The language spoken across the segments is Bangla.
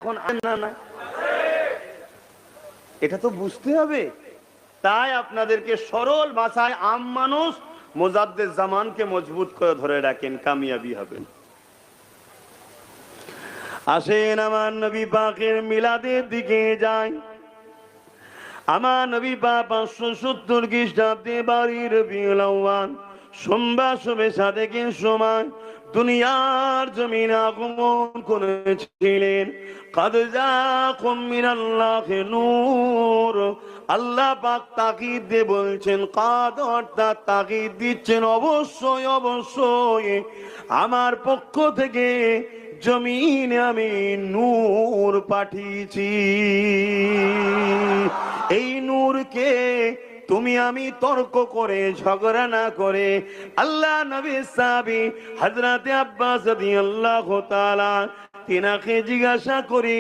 এখন না, এটা তো বুঝতে হবে। তাই আপনাদেরকে সরল ভাষায় আম মানুষ মুজাদ্দিদ জামানকে মজবুত করে ধরে রাখেন, কামিয়াবি হবেন। আসেন আমার নবী পাকের মিলাদের দিকে যাই। আমার নবী পাক 570 খ্রিস্টাব্দে বাড়ি রবিউল আউয়াল সোমবার শুভে সাদেকের সময় দুনিয়ার জমিনে আগমন করেছিলেন। কাদ জাকুম মিনাল্লাহি নূর। আল্লাহ পাক তাকিদ দিয়ে বলছেন, কাদ অর্থাৎ তাকিদ দিচ্ছেন, অবশ্যই অবশ্যই আমার পক্ষ থেকে জমিনে আমি নূর পাঠিয়েছি। এই নূরকে তুমি আমি তর্ক করে ঝগড়া না করে, আল্লাহ নবী সাহাবী হযরতে আব্বাস রাদিয়াল্লাহু তাআলা তিনাকে জিজ্ঞাসা করি,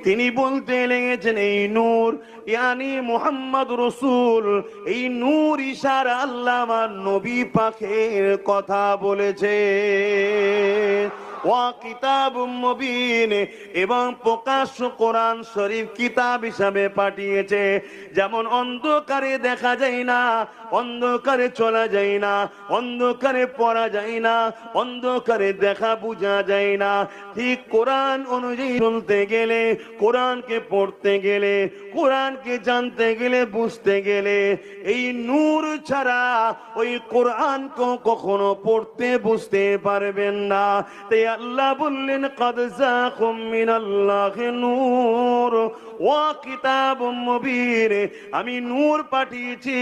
তিনি বলতে লেগেছেন এই নূর ইয়ানি মুহাম্মদ রাসূল। এই নূর ইশারা আল্লাহ আমার নবী পাকের কথা বলেছে। ওয়া কিতাবুম মুবিন, এবং প্রকাশ্য কোরআন শরীফ কিতাব হিসাবে পাঠিয়েছে। যেমন অন্ধকারে দেখা যায় না, অন্ধকারে চলা যায় না, অন্ধকারে পড়া যায় না, অন্ধকারে দেখা বোঝা যায় না, ঠিক কোরআন অনুযায়ী চলতে গেলে, কোরআনকে পড়তে গেলে, কোরআনকে জানতে গেলে, বুঝতে গেলে এই নূর ছাড়া ওই কোরআনকে কখনো পড়তে বুঝতে পারবেন না। তাই আল্লাহ বললেন, কাদ জাকুম মিনাল্লাহি নূর ওয়া কিতাবুম মুবিন। আমি নূর পাঠিয়েছি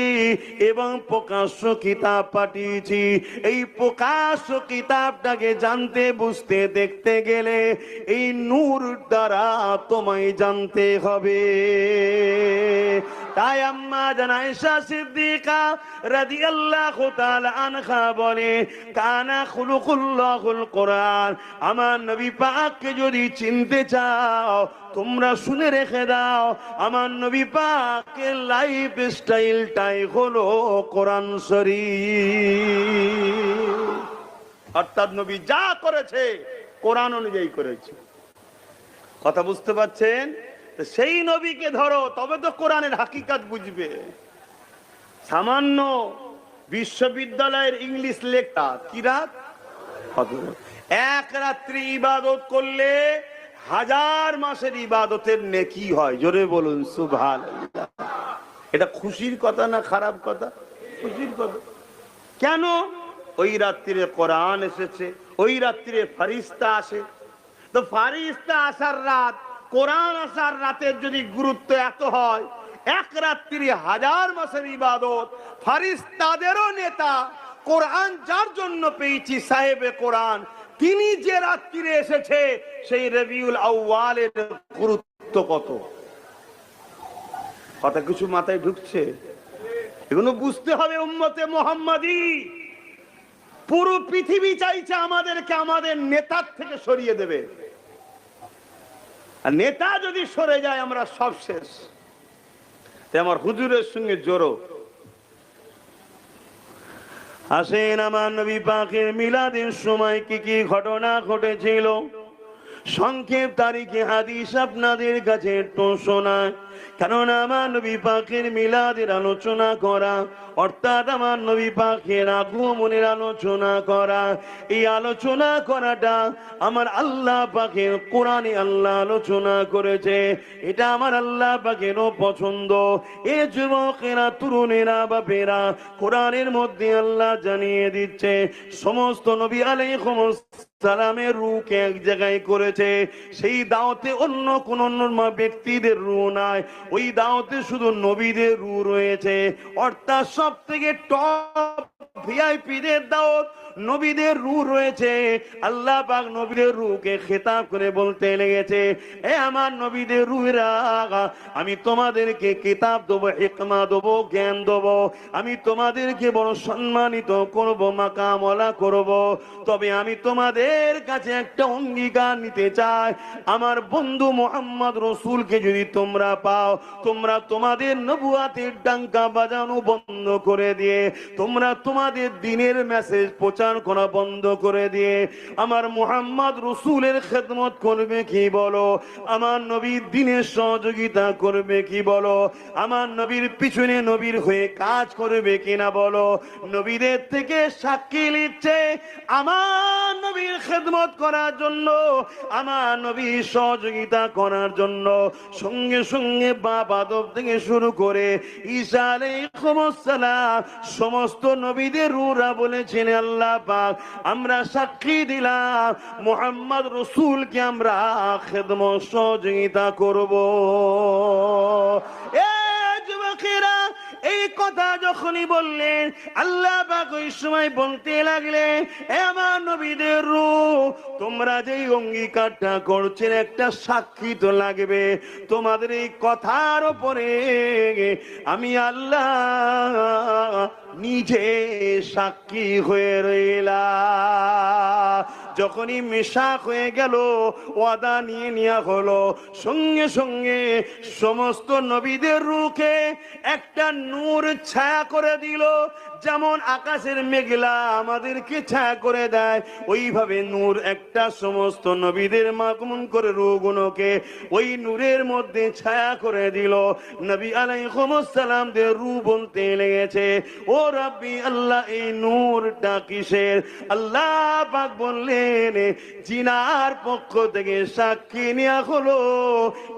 এবং প্রকাশ্য কিতাব পাঠিয়েছি। এই প্রকাশ্য কিতাবটাকে জানতে বুঝতে দেখতে গেলে এই নূর দ্বারা তোমায় জানতে হবে। তাই আম্মা জান আয়েশা সিদ্দিকা রাদিয়াল্লাহু তাআলা আনহা বলে, কানা খুলুকুল্লাহুল কোরআন। আমার নবী পাককে যদি চিনতে চাও তোমরা শুনে রেখে দাও, আমার নবী পাকের লাইফ স্টাইলটাই হলো কোরআন শরীফ। অর্থাৎ নবী যা করেছে কোরআন অনুযায়ী করেছে। কথা বুঝতে পারছেন? সেই নবীকে ধরো, তবে তো কোরআনের হাকিকাত বুঝবে। সামান্য বিশ্ববিদ্যালয়ের ইংলিশ লেকচার কি রাত, এক রাত্রি ইবাদত করলে 1000 মাসের ইবাদতের নেকি হয়। জোরে বলুন সুবহানাল্লাহ। এটা খুশির কথা না খারাপ কথা? খুশির কথা। কেন? ওই রাত্রিরে কোরআন এসেছে, ওই রাত্রিরে ফারিস্তা আসে। তো ফারিস্তা আসার রাত, কোরআন আসার রাতের যদি গুরুত্ব এত হয়, এক রাত্রি 1000 মাসের ইবাদত। ফারিস্তাদেরও নেতা কোরআন যার জন্য পেয়েছি, সাহেবে কোরআন, তিনি যে রাত্রিরে এসেছে, সেই রবিউল আউয়ালের গুরুত্ব কত। কথা কিছু মাথায় ঢুকছে? এগুলো বুঝতে হবে উম্মতে মুহাম্মাদি। পুরো পৃথিবী চাইছে আমাদেরকে আমাদের নেতার থেকে সরিয়ে দেবে, আর নেতা যদি সরে যায় আমরা সব শেষ। তাই আমার হুজুরের সঙ্গে জোড়ো। আসেন আমার নবী পাকের মিলাদের সময় কি কি ঘটনা ঘটেছিল, সংক্ষেপ তারিখে হাদিস আপনাদের কাছে একটু শোনায়। কেননা আমার নবী পাকের মিলাদের আলোচনা করা অর্থাৎ আমার নবী পাকের আগমনের আলোচনা করা, এই আলোচনা করাটা আমার আল্লাহ পাকের কোরআনে আল্লাহ আলোচনা করেছে। এটা আমার আল্লাহ পাকেরও পছন্দ। এ যুবকেরা, তরুণেরা, বাপেরা, কোরআনের মধ্যে আল্লাহ জানিয়ে দিচ্ছে সমস্ত নবী আলাইহিস সালামের রূহকে এক জায়গায় করেছে। সেই দাওয়াতে অন্য কোন ব্যক্তিদের রূহ নাই, ওই দাওয়াতে শুধু নবীদের রূহ রয়েছে। অর্থাৎ সব থেকে টপ ভিআইপিদের দাওয়াত নবীদের রূহ রয়েছে। আল্লাহ পাক নবীদের রূহকে খেতাব করে বলতে লেগেছে, এ আমার নবীদের রূহেরা, আমি তোমাদেরকে কিতাব দেবো, হিকমা দেবো, জ্ঞান দেবো, আমি তোমাদেরকে বড় সম্মানিত করব, মাকামওয়ালা করব। তবে আমি তোমাদের কাছে একটা অঙ্গীকার নিতে চাই, আমার বন্ধু মুহাম্মদ রাসূলকে যদি তোমরা পাও, তোমরা তোমাদের নবুয়াতের ডাঙ্কা বাজানো বন্ধ করে দিয়ে তোমরা তোমাদের আমাদের দিনের মেসেজ প্রচার করা বন্ধ করে দিয়ে আমার মুহাম্মদ রসুলের খেদমত করবে কি বলো? আমার নবীর দিনের সহযোগিতা করবে কি বলো? আমার নবীর পিছনে নবীর হয়ে কাজ করবে কিনা বলো? নবীদের থেকে সাক্ষী নিচ্ছে আমার নবীর খেদমত করার জন্য, আমার নবীর সহযোগিতা করার জন্য সঙ্গে সঙ্গে বাপ আদম থেকে শুরু করে ঈসা আলাইহিস সালাম সমস্ত নবীদের রূহরা বলেছেন আল্লাহ পাক আমরা সাক্ষী দিলাম মুহাম্মদ রাসূলকে আমরা খেদমত সহযোগিতা করব। যুবকেরা এই কথা যখনই বললেন আল্লাহ পাক ওই সময় বলতে লাগলেন এ আমার নবীদের রূহ তোমরা যেই অঙ্গীকারটা করছেন একটা সাক্ষী তো লাগবে, তোমাদের এই কথার উপরে আমি আল্লাহ নিজে সাক্ষী হয়ে রইলাম। যখনই মিশাক হয়ে গেল ওয়াদা নিয়ে নেওয়া হলো, সঙ্গে সঙ্গে সমস্ত নবীদের রূহকে একটা নূর ছায়া করে দিল। যেমন আকাশের মেঘলা আমাদেরকে ছায়া করে দেয়, ওইভাবে নূর একটা সমস্ত নবীদের মাগমুন করে রূহগুলোকে ওই নূরের মধ্যে ছায়া করে দিল। নবী আলাইহিস সালামদের রূহ বলতে লেগেছে ও রাব্বি আল্লাহ এই নূরটা কিসের? আল্লাহ পাক বললেন জিনার পক্ষ থেকে সাক্ষী নেওয়া হলো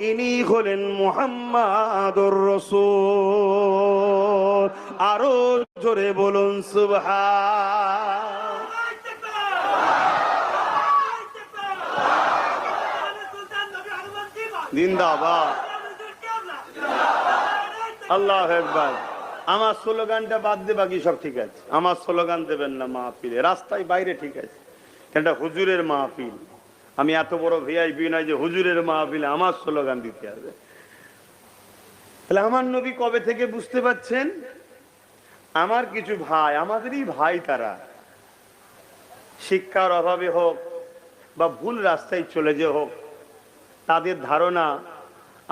ইনি হলেন মুহাম্মাদুর রাসূল। আরো জোরে বলুন সুবহান। জিন্দাবাদ, আল্লাহু আকবার। আমার স্লোগানটা বাদ দিয়ে বাকি সব ঠিক আছে। আমার স্লোগান দেবেন না মাহফিলে, রাস্তায় বাইরে ঠিক আছে, এটা হুজুরের মাহফিল। আমি এত বড় ভিআইপি নয় যে হুজুরের মাহফিলে আমার স্লোগান দিতে হবে। তাহলে আমার নবী কবে থেকে বুঝতে পারছেন? আমার কিছু ভাই, আমাদেরই ভাই, তারা শিক্ষার অভাবে হোক বা ভুল রাস্তায় চলে যে হোক, তাদের ধারণা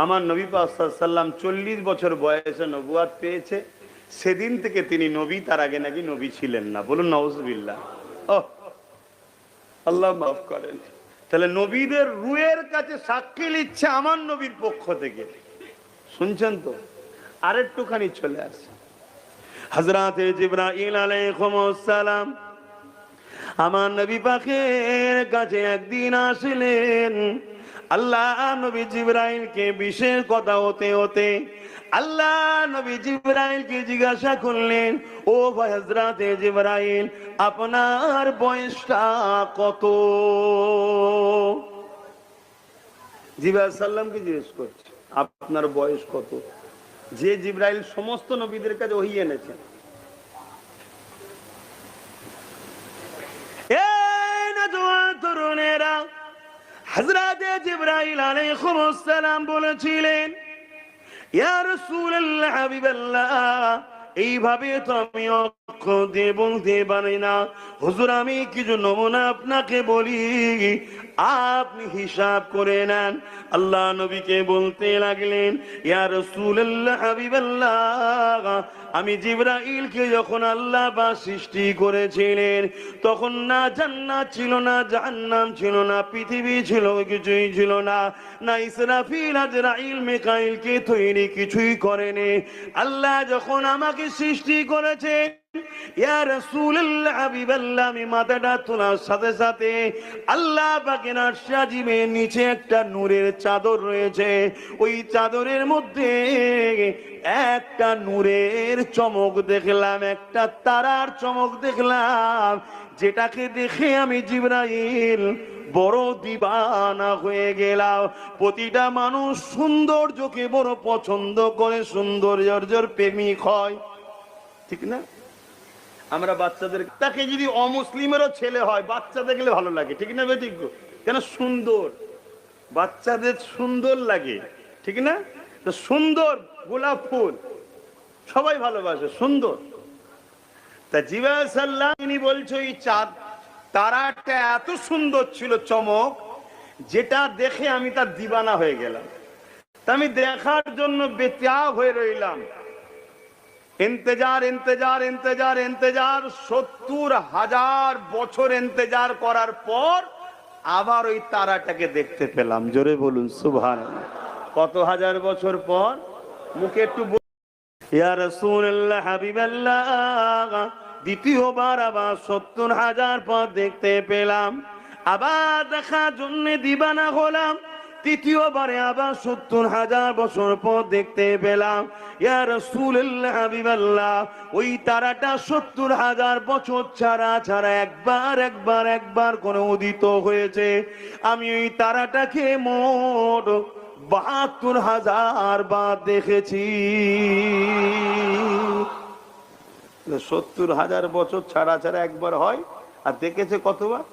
আমার নবী পাক সাল্লাল্লাহু আলাইহি ওয়াসাল্লাম 40 বছর বয়সে নবুয়ত পেয়েছে, সেদিন থেকে তিনি নবী, তার আগে নাকি নবী ছিলেন না। বলুন নাউজুবিল্লাহ। আল্লাহ মাফ করেন। তাহলে নবীদের রূহের কাছে সাক্ষী নিচ্ছে আমার নবীর পক্ষ থেকে, শুনছেন তো? আরেকটুখানি চলে আসে হযরতে জিবরাইল আলাইহিস সালাম আমার নবী পাকের কাছে একদিন আসলেন। আল্লাহ নবী জিবরাইলকে বিশেষ কথা হতে হতে আল্লাহ নবী জিবরাইলকে জিজ্ঞাসা করলেন ও ভাই হযরতে জিবরাইল আপনার বয়সটা কত? জিবরাইল সাল্লামকে জিজ্ঞেস করছে আপনার বয়স কত? যে জিবরাইল সমস্ত নবীদের কাছে ওহী এনেছেন। এই নওজোয়ান তরুণেরা, হযরতে জিবরাইল আলাইহিস সালাম বলেছিলেন ইয়া রাসূলুল্লাহ হাবিবাল্লাহ এইভাবে তো আমি অক্ষর দিয়ে বলতে পারি না, হুজুর আমি কিছু নমুনা আপনাকে বলি, আপনি হিসাব করে নেন। আল্লাহ নবীকে বলতে লাগলেন ইয়া রাসূলুল্লাহ হাবিবাল্লাহ আমি জিবরাইলকে যখন আল্লাহ বা সৃষ্টি করেছিলেন তখন না জান্নাত ছিল না জাহান্নাম ছিল না পৃথিবী ছিল কিছুই ছিল না, না ইসরাফিল আজরাইল মিকাইলকে তৈরি কিছুই করেনি। আল্লাহ যখন আমাকে সৃষ্টি করেছে ইয়া রাসূলুল্লাহ হাবিবাল্লাহ আমি মাথাটা তোলার সাথে সাথে আল্লাহ পাকের আরশে আজিমের নিচে একটা নূরের চাদর রয়েছে, ওই চাদরের মধ্যে একটা নূরের চমক দেখলাম, একটা তারার চমক দেখলাম, যেটাকে দেখে আমি জিবরাইল বড় দিবানা হয়ে গেলাম। প্রতিটা মানুষ সৌন্দর্যকে বড় পছন্দ করে, সৌন্দর্যের প্রেমিক হয়, ঠিক না? আমরা বাচ্চাদের, তাকে যদি অমুসলিমেরও ছেলে হয় বাচ্চা দেখলে ভালো লাগে, ঠিক না বেঠিক? কেন? সুন্দর, বাচ্চাদের সুন্দর লাগে, ঠিক না? তো সুন্দর গোলাপ ফুল সবাই ভালোবাসে, সুন্দর। তা জিবরাইল সাল্লাম তিনি বলছে ওই চাঁদ তারাটা এত সুন্দর ছিল চমক, যেটা দেখে আমি তার দিবানা হয়ে গেলাম। তা আমি দেখার জন্য বেতাব হয়ে রইলাম। ইন্তেজার ইন্তেজার ইন্তেজার ইন্তেজার 70,000 বছর ইন্তেজার করার পর আবার ওই তারাটাকে দেখতে পেলাম। জোরে বলুন সুবহানাল্লাহ। কত হাজার বছর পর? মুখে একটু ইয়া রাসূলুল্লাহ হাবিবাল্লাহ, দ্বিতীয়বার আবার 70,000 পর দেখতে পেলাম। আবার দেখার জন্য দিবানা হলাম। তৃতীয়বারে আবার 70,000 বছর পর দেখতে পেলাম। ইয়া রাসূলুল্লাহ হাবিবাল্লাহ, ওই তারাটা 70,000 বছর ছাড়া ছাড়া একবার করে উদিত হয়েছে। আমি ওই তারাটাকে মোট 72,000 বার দেখেছি। 70,000 বছর ছাড়া ছাড়া একবার হয়, আর দেখেছে কতবার?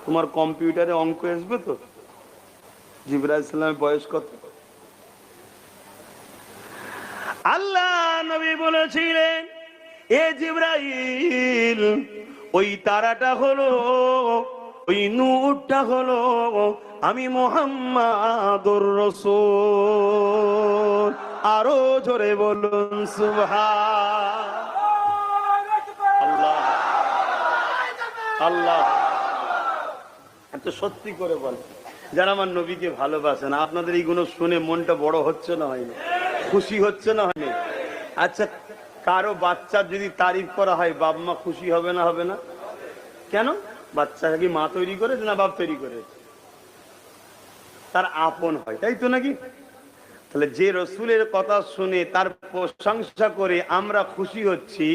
তোমার কম্পিউটারে অঙ্ক আসবে তো? জিবরাইল ইসলামের বয়স কত? আল্লাহ নবী বলেছিলেন, এ জিবরাইল, ওই তারাটা হলো, ওই নূরটা হলো আমি মুহাম্মাদুর রাসূল। আরো জোরে বলুন সুবহানাল্লাহ। আল্লাহ এত সত্যি করে বল, যারা আমার নবীকে ভালোবাসেন, আপনাদের এইগুলো শুনে মনটা বড় হচ্ছে না হয়নি? খুশি হচ্ছে না হয়নি? আচ্ছা, কারো বাচ্চার যদি তারিফ করা হয়, বাপ মা খুশি হবে না? হবে না? কেন? বাচ্চা কি মা তৈরি করেছে না বাপ তৈরি করেছে? তার আপন হয়, তাই তো নাকি? তাহলে যে রসুলের কথা শুনে তার প্রশংসা করে আমরা খুশি হচ্ছি,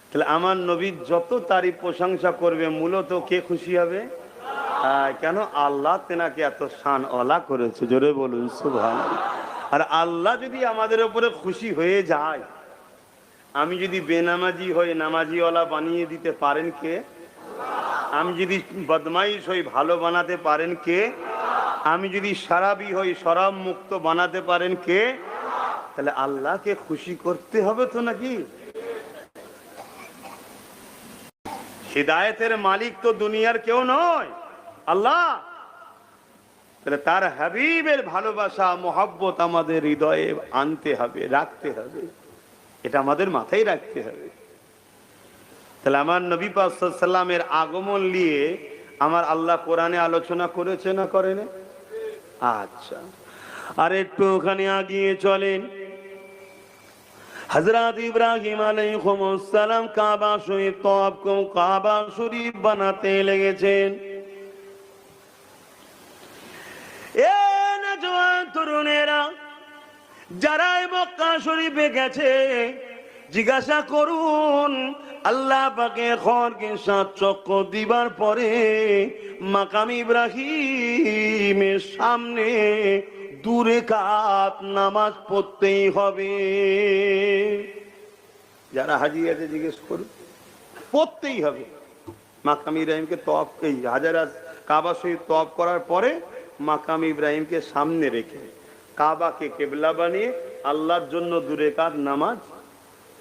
তাহলে আমার নবীর যত তারিফ প্রশংসা করবে মূলত কে খুশি হবে? কেন? আল্লাহ তেনাকে এত শান ওলা করেছে। জোরে বলুন সুবহানাল্লাহ। আর আল্লাহ যদি আমাদের উপরে খুশি হয়ে যায়, আমি যদি বেনামাজি হই নামাজি ওলা বানিয়ে দিতে পারেন কে? আমি যদি বদমাইশ হই ভালো বানাতে পারেন কে? আমি যদি শরাবি হই শরাব মুক্ত বানাতে পারেন কে? তাহলে আল্লাহকে খুশি করতে হবে তো নাকি? হিদায়াতের মালিক তো দুনিয়ার কেউ নয়, আল্লাহ। তাহলে তার হাবিবের ভালোবাসা মোহাব্বত আমাদের হৃদয়ে আনতে হবে, রাখতে হবে, এটা আমাদের মাথায় রাখতে হবে। তাহলে আমার নবী পাক সাল্লাল্লাহু আলাইহি ওয়াসাল্লামের আগমন নিয়ে আমার আল্লাহ কোরআনে আলোচনা করেছে না করেন? আচ্ছা, আর একটু ওখানে আগিয়ে চলেন। হযরত ইব্রাহিম আলাইহিস সালাম কাবা শরীফ তওয়াফ করে কাবা শরীফ বানাতে লেগেছেন। এ নওজওয়ান তরুণেরা যারা মক্কা শরীফে গেছে, জিজ্ঞাসা করুন আল্লাহ পাকের খরকে 7 চক্কর দিবার পরে মাকাম ইব্রাহিমের সামনে 2 রাকাত নামাজ পড়তেই হবে। যারা হাজি আছে জিজ্ঞেস করুন, পড়তেই হবে। মাকাম ইব্রাহিমকে তওয়াফ, এই হাজারাত কাবা শরীফ তওয়াফ করার পরে মাকাম ইব্রাহিমকে সামনে রেখে কাবাকে কিবলা বানিয়ে আল্লাহর জন্য 2 রাকাত নামাজ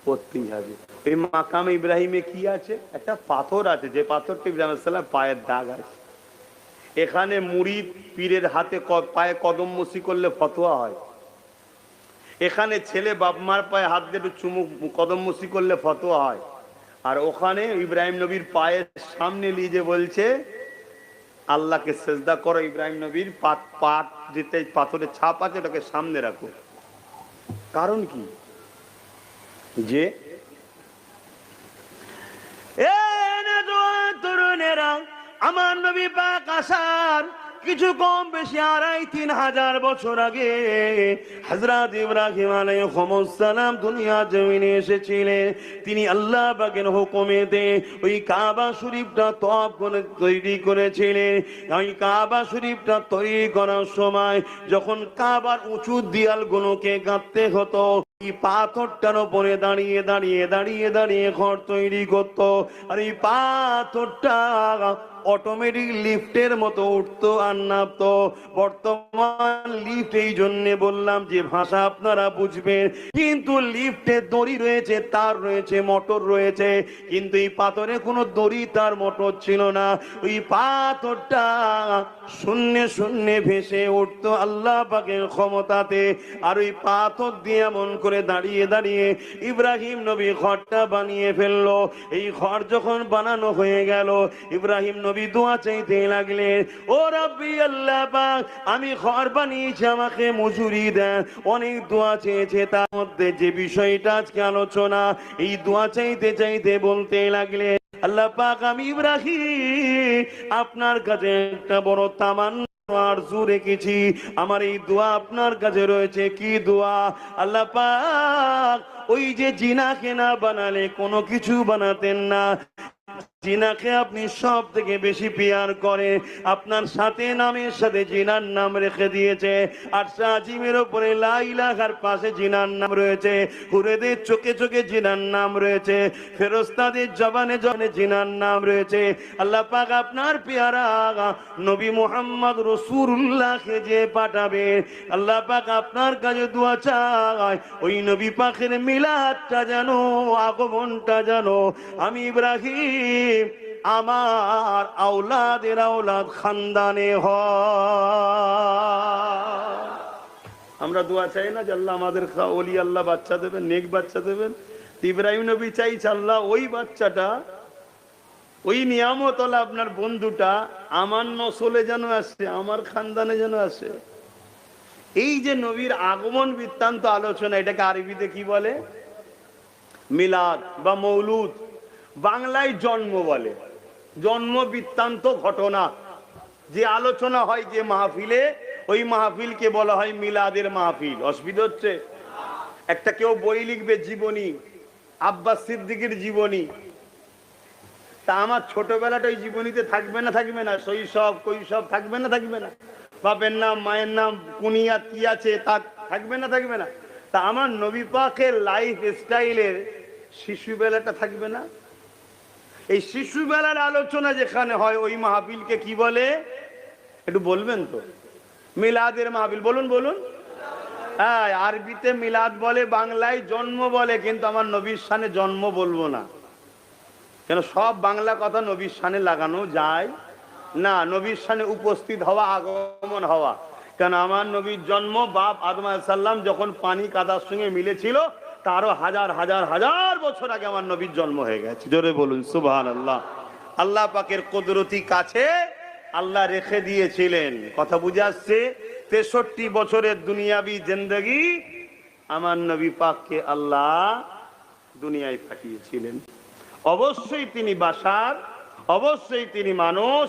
পড়তেই হবে। এই মাকাম ইব্রাহিমে কি আছে? একটা পাথর আছে, যে পাথরটি ইব্রাহিম আলাইহিস সালাম পায়ের দাগ আছে। এখানে মুরিদ পীরের হাতে পায়ে কদম মসি করলে ফতোয়া হয়। এখানে ছেলে বাপ মার পায়ে হাত দিয়ে চুমু কদম মসি করলে ফতোয়া হয়। আর ওখানে ইব্রাহিম নবীর পায়ের সামনে নিয়ে যে বলছে আল্লাহকে সেজদা করো, ইব্রাহিম নবীর পাট যেতে পাথরের ছাপ আছে ওটাকে সামনে রাখো। কারণ কি? যে তরুণেরা আমার নবী পাক আসার কিছু কম বেশি 2,500-3,000 বছর আগে হযরত ইব্রাহিম আলাইহিস সালাম দুনিয়া জমিনে এসেছিলেন। তিনি আল্লাহ পাকের হুকুমেতে ওই কাবা শরীফটা তওয়াফ করে তৈরি করেছিলেন। ওই কাবা শরীফটা তৈরি করার সময় যখন কাবার উঁচু দেয়ালগুলোকে গাঁথতে হতো, এই পাথরটার উপরে দাঁড়িয়ে দাঁড়িয়ে দাঁড়িয়ে দাঁড়িয়ে ঘর তৈরি করত। আর এই পাথরটা অটোমেটিক লিফটের মতো উঠতো আর নামতো। বর্তমান লিফট এই জন্যে বললাম যে ভাষা আপনারা বুঝবেন, কিন্তু লিফটে দড়ি রয়েছে, তার রয়েছে, মোটর রয়েছে, কিন্তু এই পাথরে কোনো দড়ি তার মোটর ছিল না। ওই পাথরটা শূন্যে শূন্যে ভেসে উঠতো আল্লাহ পাকের ক্ষমতাতে। আর ওই পাথর দিয়ে এমন করে দাঁড়িয়ে দাঁড়িয়ে ইব্রাহিম নবী ঘরটা বানিয়ে ফেললো। এই ঘর যখন বানানো হয়ে গেল, ইব্রাহিম নবী দোয়া চাইতে লাগলেন, ও রাব্বি আল্লাহ পাক, আমি ঘর বানিয়েছি, আমাকে মজুরি দেন। অনেক দোয়া চেয়েছে, তার মধ্যে যে বিষয়টা আজকে আলোচনা, এই দোয়া চাইতে চাইতে বলতে লাগলেন, আল্লাহ পাক, আমি ইব্রাহিম আপনার কাছে একটা বড় তামান্না আরজু রেখেছি। আমার এই দোয়া আপনার কাছে রয়েছে। কি দোয়া? আল্লাহ পাক, ওই যে জিনাকে না বানালে কোনো কিছু বানাতেন না, জিনাকে আপনি সব থেকে বেশি পিয়ার করে, আপনার সাথে নামের সাথে জিনার নাম রেখে দিয়েছে। আর আজিমের উপরে লা ইলাহার পাশে জিনার নাম রয়েছে, হুরেদের চোখে চোখে জিনার নাম রয়েছে, ফেরেশতাদের জবানে জবানে জিনার নাম রয়েছে। আল্লাহ পাক আপনার পেয়ারা নবী মুহাম্মদ রাসূলুল্লাহকে যে পাঠাবে, আল্লাহ পাক আপনার কাছে দোয়া চায়, ওই নবী পাকের মিলাদটা জানো, আগমনটা জানো, আমি ইব্রাহিম আমার আওলাদের আওলাদ খানদানে হয়। আমরা দোয়া চাই না যে আল্লাহ আমাদের ওলি আল্লাহ বাচ্চা দেবেন, নেক বাচ্চা দেবেন? ইব্রাহিম নবী চাইছে আল্লাহ ওই বাচ্চাটা, ওই নিয়ামত হলো আপনার বন্ধুটা আমার নসলে যেন আসে, আমার খানদানে যেন আসে। এই যে নবীর আগমন বৃত্তান্ত আলোচনা, এটাকে আরবিতে কি বলে? মিলাদ বা মৌলুদ। বাংলায় জন্ম বলে। জন্ম বৃত্তান্ত ঘটনা যে আলোচনা হয় যে মাহফিলে, ওই মাহফিলকে বলা হয় মিলাদের মাহফিল। অসুবিধা হচ্ছে? একটা কেউ বই লিখবে জীবনী, আব্বাস সিদ্দিকীর জীবনী, তা আমার ছোটবেলাটা ওই জীবনীতে থাকবে না? থাকবে না? শৈশব কৈশব থাকবে না? থাকবে না? বাপের নাম মায়ের নাম কুনিয়াত কি আছে তা থাকবে না? থাকবে না? তা আমার নবী পাকের লাইফ স্টাইলের শিশুবেলাটা থাকবে না? এই শিশুবেলার আলোচনা যেখানে হয়, ওই মাহফিলকে কি বলে একটু বলবেন তো? মিলাদের মাহফিল। বলুন বলুন। হ্যাঁ, আরবিতে মিলাদ বলে, বাংলায় জন্ম বলে, কিন্তু আমার নবীর শানে জন্ম বলবো না। কেন? সব বাংলা কথা নবীর শানে লাগানো যায় না। নবীর শানে উপস্থিত হওয়া, আগমন হওয়া। কেন? আমার নবীর জন্ম বাপ আদম আলাইহিস সালাম যখন পানি কাদার সঙ্গে মিলেছিল, তারও হাজার হাজার হাজার বছর আগে আমার নবীর জন্ম হয়ে গেছে। জোরে বলুন সুবহানাল্লাহ। আল্লাহ পাকের কুদরতি কাছে আল্লাহ রেখে দিয়েছিলেন। কথা বুঝে আসছে? 63 বছরের দুনিয়াবি জিন্দেগি আমার নবী পাককে আল্লাহ দুনিয়ায় পাঠিয়েছিলেন। অবশ্যই তিনি বাশার, অবশ্যই তিনি মানুষ,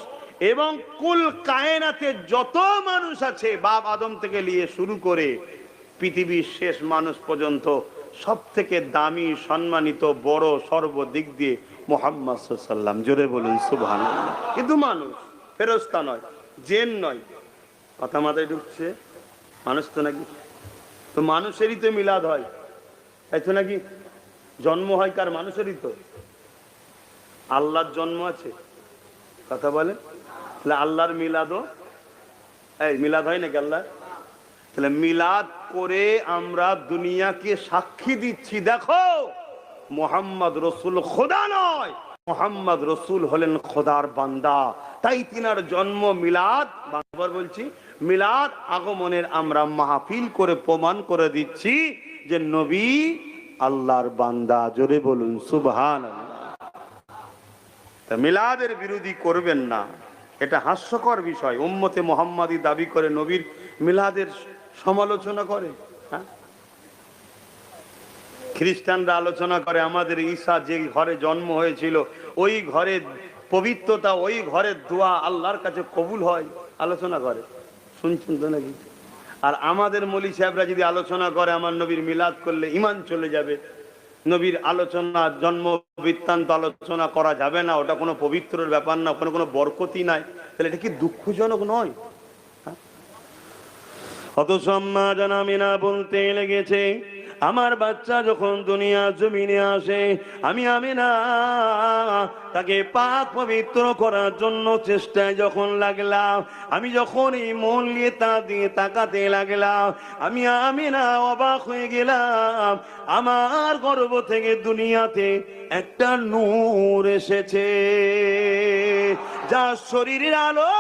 এবং কুল কায়নাতে যত মানুষ আছে, বাপ আদম থেকে নিয়ে শুরু করে পৃথিবীর শেষ মানুষ পর্যন্ত, সব থেকে দামি, সম্মানিত, বড় সর্বদিক দিয়ে মুহাম্মদ সাল্লাল্লাহু আলাইহি ওয়াসাল্লাম। জোরে বলুন সুবহানাল্লাহ। কিন্তু মানুষ, ফেরেশতা নয়, জিন নয়। কথা মাথায় ঢুকছে? মানুষ তো নাকি? তো মানুষেরই তো মিলাদ হয়, তাই তো নাকি? জন্ম হয় কার? মানুষেরই তো। আল্লাহর জন্ম আছে? কথা বলে? তাহলে আল্লাহর মিলাদও এই মিলাদ হয় নাকি আল্লাহ? তাহলে মিলাদ করে আমরা দুনিয়াকে সাক্ষী দিচ্ছি, দেখো মুহাম্মদ রসুল খোদা নয়, মুহাম্মদ রসুল হলেন খোদার বান্দা। তাই তিনার জন্ম মিলাদ, বারবার বলছি, মিলাদ আগমনের আমরা মাহফিল করে প্রমাণ করে দিচ্ছি যে নবী আল্লাহর বান্দা। জোরে বলুন সুবহানাল্লাহ। তা মিলাদের বিরোধী করবেন না, এটা হাস্যকর বিষয়। উম্মতে মুহাম্মাদি দাবি করে নবীর মিলাদের সমালোচনা করে। হ্যাঁ, খ্রিস্টানরা আলোচনা করে আমাদের ঈসা যে ঘরে জন্ম হয়েছিল, ওই ঘরের পবিত্রতা, ওই ঘরের দোয়া আল্লাহর কাছে কবুল হয়, আলোচনা করে। শুনছেন তো নাকি? আর আমাদের মৌলী সাহেবরা যদি আলোচনা করে আমার নবীর মিলাদ করলে ঈমান চলে যাবে, নবীর আলোচনা, জন্ম বৃত্তান্ত আলোচনা করা যাবে না, ওটা কোনো পবিত্রের ব্যাপার না, ওখানে কোনো বরকতি নাই, তাহলে এটা কি দুঃখজনক নয়? অথচ আম্মা জান আমিনা বলতে লেগেছে, আমার বাচ্চা যখন দুনিয়া জমিনে আসে, আমি আমিনা তাকে পাক পবিত্র করার জন্য চেষ্টায় যখন লাগলাম, আমি যখন এই মন নিয়ে তা দিয়ে তাকাতে লাগলাম, আমি আমিনা অবাক হয়ে গেলাম। আমার গর্ভ থেকে দুনিয়াতে একটা নূর এসেছে, যার শরীরের আলো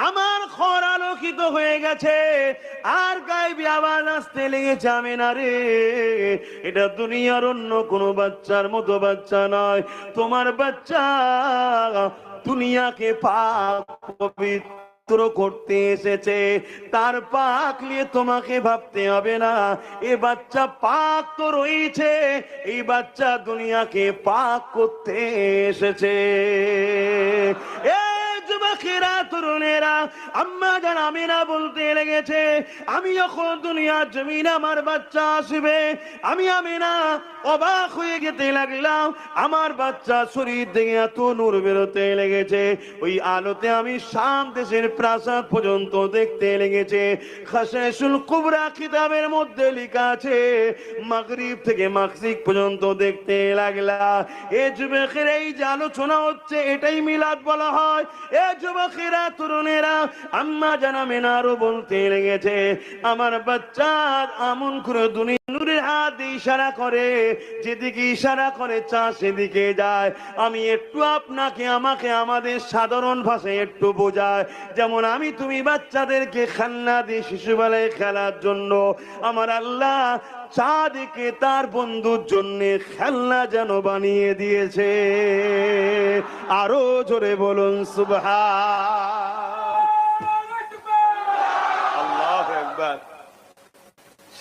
আমার ঘর আলোকিত হয়ে গেছে। আর গায়েবী আওয়াজ আসতে লেগেছে, আমিনা রে, এটা দুনিয়ার অন্য কোনো বাচ্চার মতো বাচ্চা নয়, তোমার বাচ্চা দুনিয়াকে পাক পবিত্র করতে এসেছে। তার পাক নিয়ে তোমাকে ভাবতে হবে না, এ বাচ্চা পাক তো রয়েছে, এই বাচ্চা দুনিয়াকে পাক করতে এসেছে। যুবকেরা, তরুণেরা, আম্মা জান আমিনা বলতে লেগেছে, আমি যখন দুনিয়ার জমিনে আমার বাচ্চা আসবে, আমি আমিনা অবাক হয়ে যেতে লাগলাম। আমার বাচ্চা শরীর থেকে এত নূর বেরোতে লেগেছে, ওই আলোতে আমি শাম দেশের প্রাসাদ পর্যন্ত দেখতে লেগেছে। খাশাইসুল কুবরা কিতাবের মধ্যে লেখা আছে, মাগরিব থেকে মাগরিব পর্যন্ত দেখতে লাগলাম। এ যুবকের এই যে আলোচনা হচ্ছে, এটাই মিলাদ বলা হয়। এ যুবকেরা, তরুণেরা, আম্মা জান আমিনা আরো বলতে লেগেছে, আমার বাচ্চা আমন করে দুনিয়া নূরের হাত দিয়ে ইশারা করে, যেদিকে ইশারা করে চা সেদিকে যায়। আমি একটু আপনাকে আমাকে আমাদের সাধারণ ভাষায় একটু বোঝায়, যেমন আমি তুমি বাচ্চাদেরকে খেলনা দিয়ে শিশুবেলায় খেলার জন্য আমার আল্লাহ চাঁদকে তার বন্ধুর জন্য খেলনা যেন বানিয়ে দিয়েছে। আরো জোরে বলুন সুবহান। আল্লাহু আকবার।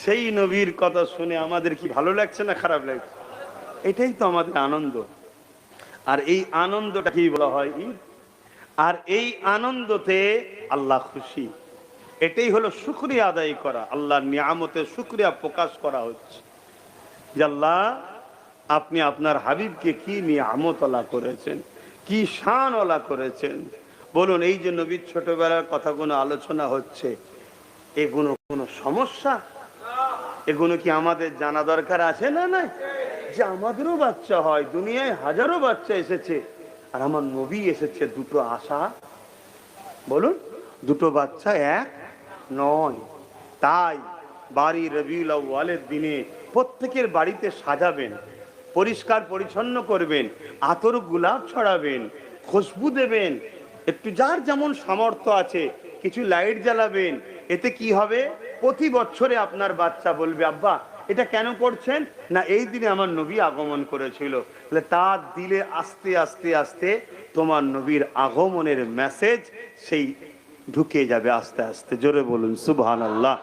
সেই নবীর কথা শুনে আমাদের কি ভালো লাগছে না খারাপ লাগছে? এটাই তো আমাদের আনন্দ। আর এই আনন্দটা কি বলা হয় ঈদ। আর এই আনন্দতে আল্লাহ খুশি, এটাই হলো শুকরিয়া আদায় করা, আল্লাহর নিয়ামতের শুকরিয়া প্রকাশ করা হচ্ছে যে আল্লাহ আপনি আপনার হাবিবকে কি নিয়ামতওয়ালা করেছেন, কি শানওয়ালা করেছেন। বলুন, এই যে নবীর ছোটবেলার কথাগুলো আলোচনা হচ্ছে, এগুলো কোনো সমস্যা? এগুলো কি আমাদের জানা দরকার আছে না? না, যে আমাদেরও বাচ্চা হয়, দুনিয়ায় হাজারো বাচ্চা এসেছে, আর আমার নবী এসেছে দুটো আশা। বলুন, দুটো বাচ্চা এক নয়। তাই বাড়ি রবিউল আউয়ালের দিনে প্রত্যেকের বাড়িতে সাজাবেন, পরিষ্কার পরিচ্ছন্ন করবেন, আতর গোলাপ ছড়াবেন, খুশবু দেবেন, একটু যার যেমন সামর্থ্য আছে কিছু লাইট জ্বালাবেন। এতে কি হবে, প্রতি বছরে আপনার বাচ্চা বলবে, আব্বা এটা কেন করছেন? না, এই দিনে আমার নবী আগমন করেছিল। তার দিলে আস্তে আস্তে আস্তে তোমার নবীর আগমনের মেসেজ সেই ঢুকে যাবে আস্তে আস্তে। জোরে বলুন সুবহানাল্লাহ।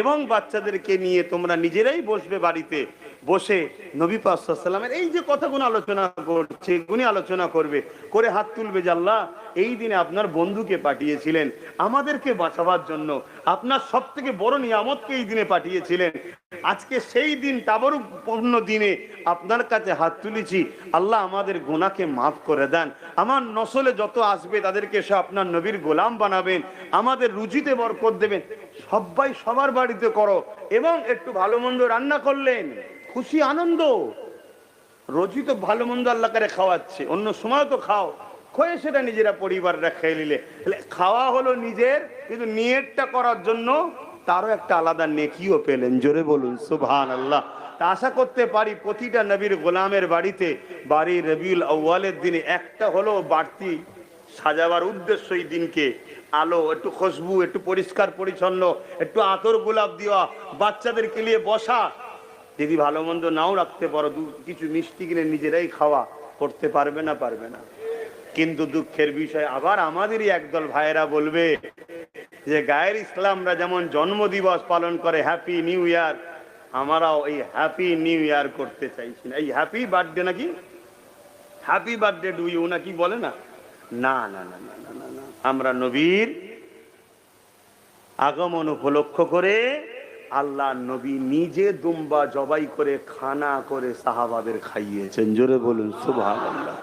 এবং বাচ্চাদেরকে নিয়ে তোমরা নিজেরাই বসবে বাড়িতে, বসে নবী পাক সাল্লাল্লাহু আলাইহি ওয়াসাল্লামের এই যে কথাগুলো আলোচনা করছে, এগুলি আলোচনা করবে, করে হাত তুলবে যে আল্লাহ এই দিনে আপনার বন্ধুকে পাঠিয়েছিলেন আমাদেরকে বাঁচাবার জন্য, আপনার সব থেকে বড় নিয়ামতকে এই দিনে পাঠিয়েছিলেন। আজকে সেই দিন তাবরুকপূর্ণ দিনে আপনার কাছে হাত তুলেছি, আল্লাহ আমাদের গুনাহকে মাফ করে দেন, আমার নসলে যত আসবে তাদেরকে সে আপনার নবীর গোলাম বানাবেন, আমাদের রুজিতে বরকত দেবেন। সবাই সবার বাড়িতে করো, এবং একটু ভালো মন্দ রান্না করলেন, খুশি আনন্দ। রোজই তো ভালো মন্দ আল্লাহ করে খাওয়াচ্ছে, অন্য সময় তো খাও, খয়ে সেটা নিজেরা পরিবাররা খেয়ে নিলে খাওয়া হলো নিজের, কিন্তু নিয়তটা করার জন্য তারও একটা আলাদা নেকিও পেলেন। জোরে বলুন সুবহানাল্লাহ। তা আশা করতে পারি প্রতিটা নবীর গোলামের বাড়িতে বাড়ি রবিউল আউয়ালের দিনে একটা হলো বাড়তি সাজাবার উদ্দেশ্য, এই দিনকে আলো, একটু খুশবু, একটু পরিষ্কার পরিচ্ছন্ন, একটু আতর গোলাপ দেওয়া, বাচ্চাদেরকে নিয়ে বসা। যদি ভালো মন্দ নাও রাখতে পারো, কিছু মিষ্টি কিনে নিজেরাই খাওয়া, করতে পারবে না? পারবে না। কিন্তু দুঃখের বিষয়, আবার আমাদেরই একদল ভাইয়েরা বলবে যে গায়ের ইসলামরা যেমন জন্মদিবস পালন করে, হ্যাপি নিউ ইয়ার, আমরাও এই হ্যাপি নিউ ইয়ার করতে চাইছি না। এই হ্যাপি বার্থডে নাকি, হ্যাপি বার্থডে টু ইউ নাকি বলে না? না না না না না না, আমরা নবীর আগমন উপলক্ষ করে আল্লাহ নবী নিজে দুম্বা জবাই করে খানা করে সাহাবাদের খাইয়েছেন। জোরে বলুন সুবহানাল্লাহ।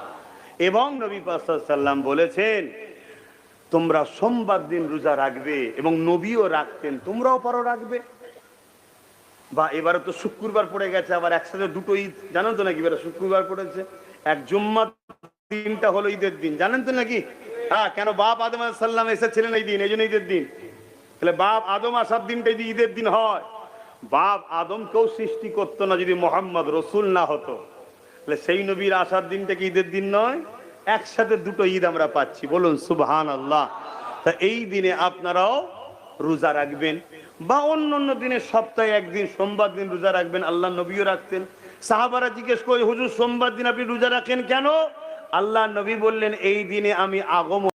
এবং নবী পাক সাল্লাল্লাহু আলাইহি ওয়াসাল্লাম বলেছেন তোমরা সোমবার দিন রোজা রাখবে, এবং নবীও রাখতেন, তোমরাও পারো রাখবে। বা এবারে তো শুক্রবার পড়ে গেছে, আবার একসাথে দুটো ঈদ, জানেন তো নাকি? এবারে শুক্রবার পড়েছে, এক জুম্মা দিনটা হলো ঈদের দিন, জানেন তো নাকি? হ্যাঁ, কেন? বাপ আদম আলাইহিস সালাম এসেছিলেন এই দিন, এই জন্য ঈদের দিন। তাহলে বাপ আদম আসার দিনটাই যদি ঈদের দিন হয়, বাপ আদম কেউ সৃষ্টি করতো না যদি মোহাম্মদ রসুল না হতো, তাহলে সেই নবীর আসার দিনটা কি ঈদের দিন নয়? একসাথে দুটো ঈদ আমরা পাচ্ছি, বলুন সুবহানাল্লাহ। তা এই দিনে আপনারাও রোজা রাখবেন, বা অন্য অন্য দিনে সপ্তাহে একদিন সোমবার দিন রোজা রাখবেন। আল্লাহ নবীও রাখতেন। সাহাবারা জিজ্ঞেস করে, হুজুর সোমবার দিন আপনি রোজা রাখেন কেন? আল্লাহ নবী বললেন, এই দিনে আমি আগমন